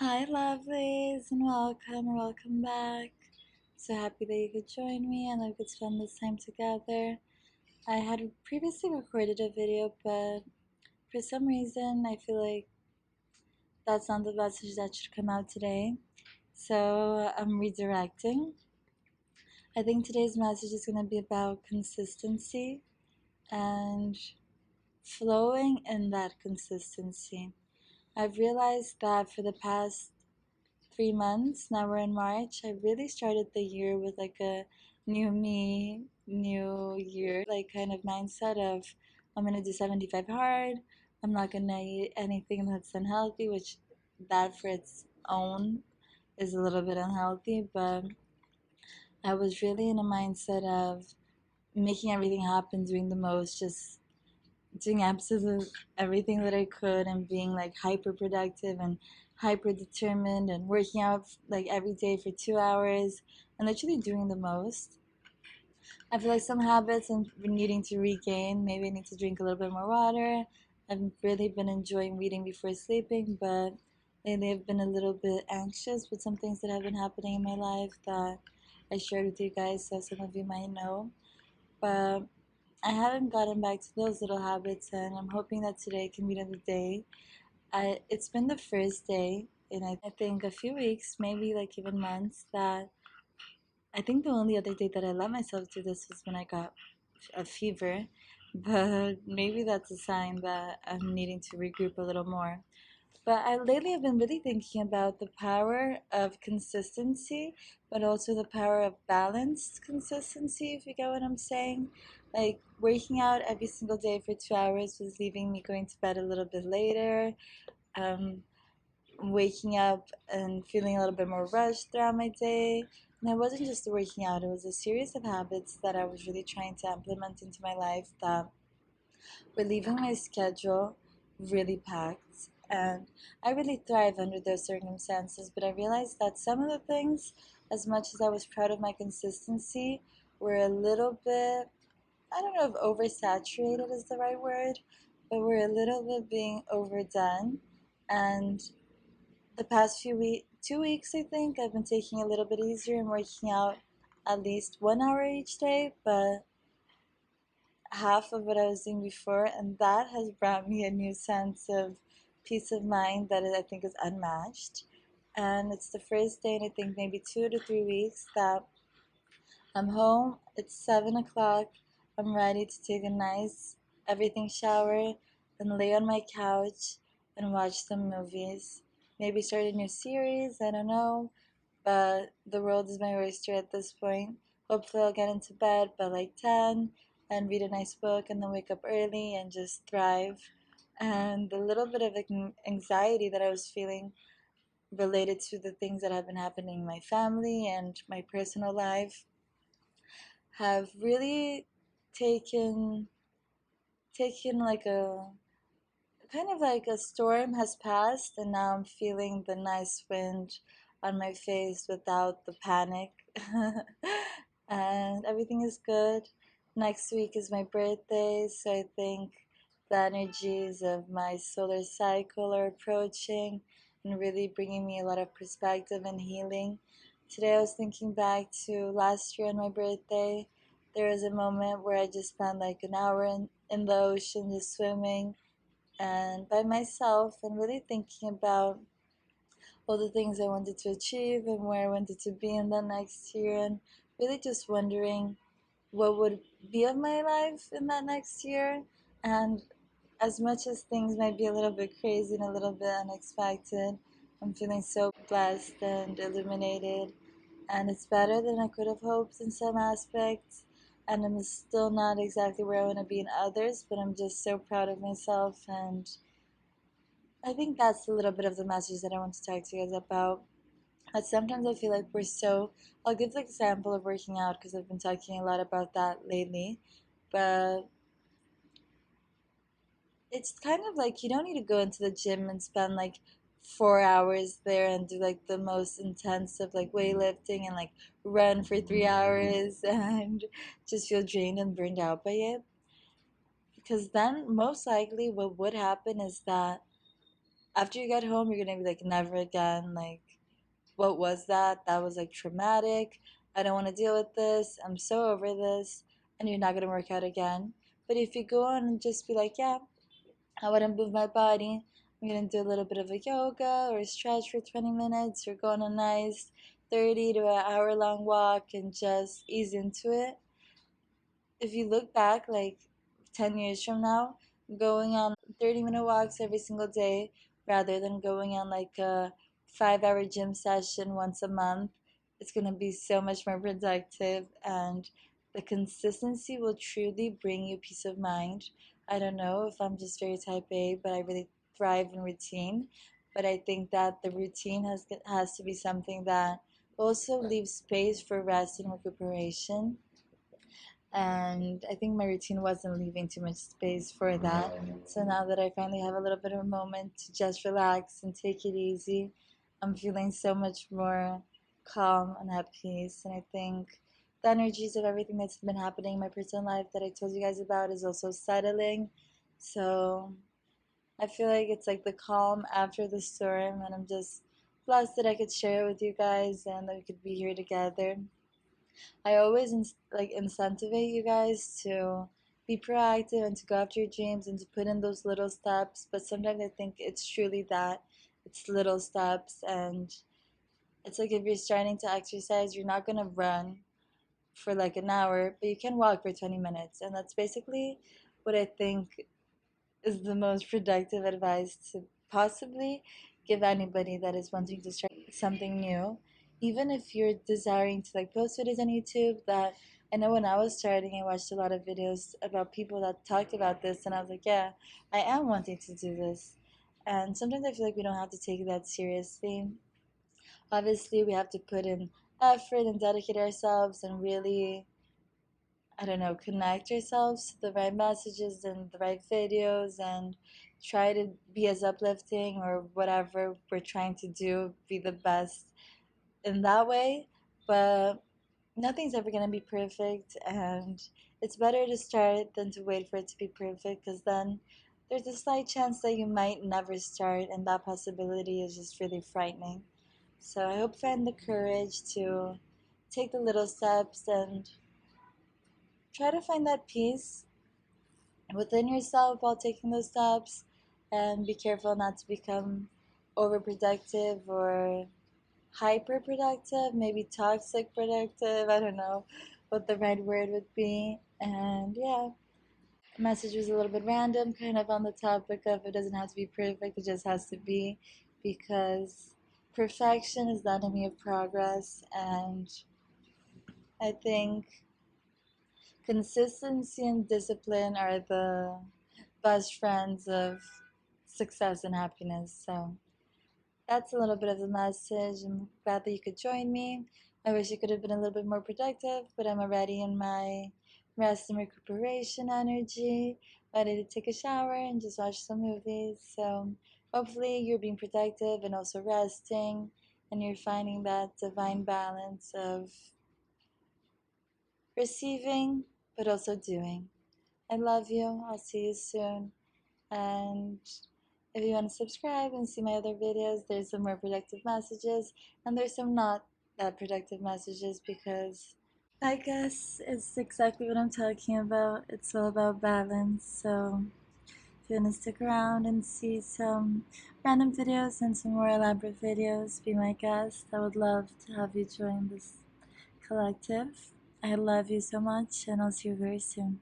Hi, lovelies, and welcome back. So happy that you could join me and that we could spend this time together. I had previously recorded a video, but for some reason, I feel like that's not the message that should come out today. So I'm redirecting. I think today's message is going to be about consistency and flowing in that consistency. I've realized that for the past 3 months, now we're in March, I really started the year with like a new me, new year, like kind of mindset of I'm gonna do 75 hard, I'm not gonna eat anything that's unhealthy, which that for its own is a little bit unhealthy, but I was really in a mindset of making everything happen, doing the most, just doing absolute everything that I could and being like hyper productive and hyper determined and working out like every day for 2 hours and literally doing the most. I feel like some habits I'm needing to regain. Maybe I need to drink a little bit more water. I've really been enjoying reading before sleeping, but lately I've been a little bit anxious with some things that have been happening in my life that I shared with you guys, so some of you might know. But I haven't gotten back to those little habits, and I'm hoping that today can be the day. It's been the first day in I think a few weeks, maybe like even months, that I think the only other day that I let myself do this was when I got a fever, but maybe that's a sign that I'm needing to regroup a little more. But I lately have been really thinking about the power of consistency, but also the power of balanced consistency, if you get what I'm saying. Like waking out every single day for 2 hours was leaving me going to bed a little bit later. Um, Waking up and feeling a little bit more rushed throughout my day. And it wasn't just the working out, it was a series of habits that I was really trying to implement into my life that were leaving my schedule really packed. And I really thrive under those circumstances, but I realized that some of the things, as much as I was proud of my consistency, were a little bit, I don't know if oversaturated is the right word, but were a little bit being overdone. And the past 2 weeks, I think, I've been taking a little bit easier and working out at least 1 hour each day, but half of what I was doing before, and that has brought me a new sense of peace of mind that I think is unmatched. And it's the first day in I think maybe 2 to 3 weeks that I'm home. It's 7 o'clock. I'm ready to take a nice everything shower and lay on my couch and watch some movies. Maybe start a new series, I don't know. But the world is my oyster at this point. Hopefully, I'll get into bed by like 10 and read a nice book and then wake up early and just thrive. And the little bit of anxiety that I was feeling related to the things that have been happening in my family and my personal life have really taken like a kind of like a storm has passed, and now I'm feeling the nice wind on my face without the panic. And everything is good. Next week is my birthday, so I think the energies of my solar cycle are approaching and really bringing me a lot of perspective and healing. Today I was thinking back to last year on my birthday. There was a moment where I just spent like an hour in the ocean just swimming and by myself and really thinking about all the things I wanted to achieve and where I wanted to be in the next year, and really just wondering what would be of my life in that next year. And as much as things might be a little bit crazy and a little bit unexpected, I'm feeling so blessed and illuminated, and it's better than I could have hoped in some aspects. And I'm still not exactly where I want to be in others, but I'm just so proud of myself. And I think that's a little bit of the message that I want to talk to you guys about. But sometimes I feel like we're so. I'll give the example of working out because I've been talking a lot about that lately. But it's kind of like you don't need to go into the gym and spend like 4 hours there and do like the most intensive like weightlifting and like run for 3 hours and just feel drained and burned out by it. Because then most likely what would happen is that after you get home, you're gonna be like, never again. Like, what was that? That was like traumatic. I don't want to deal with this. I'm so over this. And you're not gonna work out again. But if you go on and just be like, yeah, I want to move my body. I'm gonna do a little bit of a yoga or a stretch for 20 minutes, or go on a nice 30 to an hour long walk and just ease into it. If you look back like 10 years from now, going on 30-minute walks every single day rather than going on like a 5 hour gym session once a month, it's going to be so much more productive, and the consistency will truly bring you peace of mind. I don't know if I'm just very type A, but I really thrive in routine. But I think that the routine has to be something that also leaves space for rest and recuperation, and I think my routine wasn't leaving too much space for that. So now that I finally have a little bit of a moment to just relax and take it easy, I'm feeling so much more calm and at peace. And I think the energies of everything that's been happening in my personal life that I told you guys about is also settling. So I feel like it's like the calm after the storm, and I'm just blessed that I could share it with you guys and that we could be here together. I always like incentivize you guys to be proactive and to go after your dreams and to put in those little steps. But sometimes I think it's truly that it's little steps, and it's like if you're starting to exercise, you're not gonna run for like an hour, but you can walk for 20 minutes, and that's basically what I think is the most productive advice to possibly give anybody that is wanting to start something new. Even if you're desiring to like post videos on YouTube, that I know when I was starting, I watched a lot of videos about people that talked about this, and I was like, yeah, I am wanting to do this. And sometimes I feel like we don't have to take that seriously. Obviously, we have to put in effort and dedicate ourselves and really, I don't know, connect yourselves to the right messages and the right videos, and try to be as uplifting or whatever we're trying to do, be the best in that way. But nothing's ever going to be perfect, and it's better to start than to wait for it to be perfect, because then there's a slight chance that you might never start, and that possibility is just really frightening. So I hope you find the courage to take the little steps and try to find that peace within yourself while taking those steps, and be careful not to become overproductive or hyper productive, maybe toxic productive. I don't know what the right word would be. And yeah, the message was a little bit random, kind of on the topic of it doesn't have to be perfect, it just has to be, because perfection is the enemy of progress. And I think consistency and discipline are the best friends of success and happiness. So that's a little bit of the message. I'm glad that you could join me. I wish it could have been a little bit more productive, but I'm already in my rest and recuperation energy, ready to take a shower and just watch some movies. So hopefully you're being productive and also resting, and you're finding that divine balance of receiving but also doing. I love you. I'll see you soon. And if you want to subscribe and see my other videos, there's some more productive messages, and there's some not that productive messages, because I guess it's exactly what I'm talking about. It's all about balance. So if you want to stick around and see some random videos and some more elaborate videos, be my guest. I would love to have you join this collective. I love you so much, and I'll see you very soon.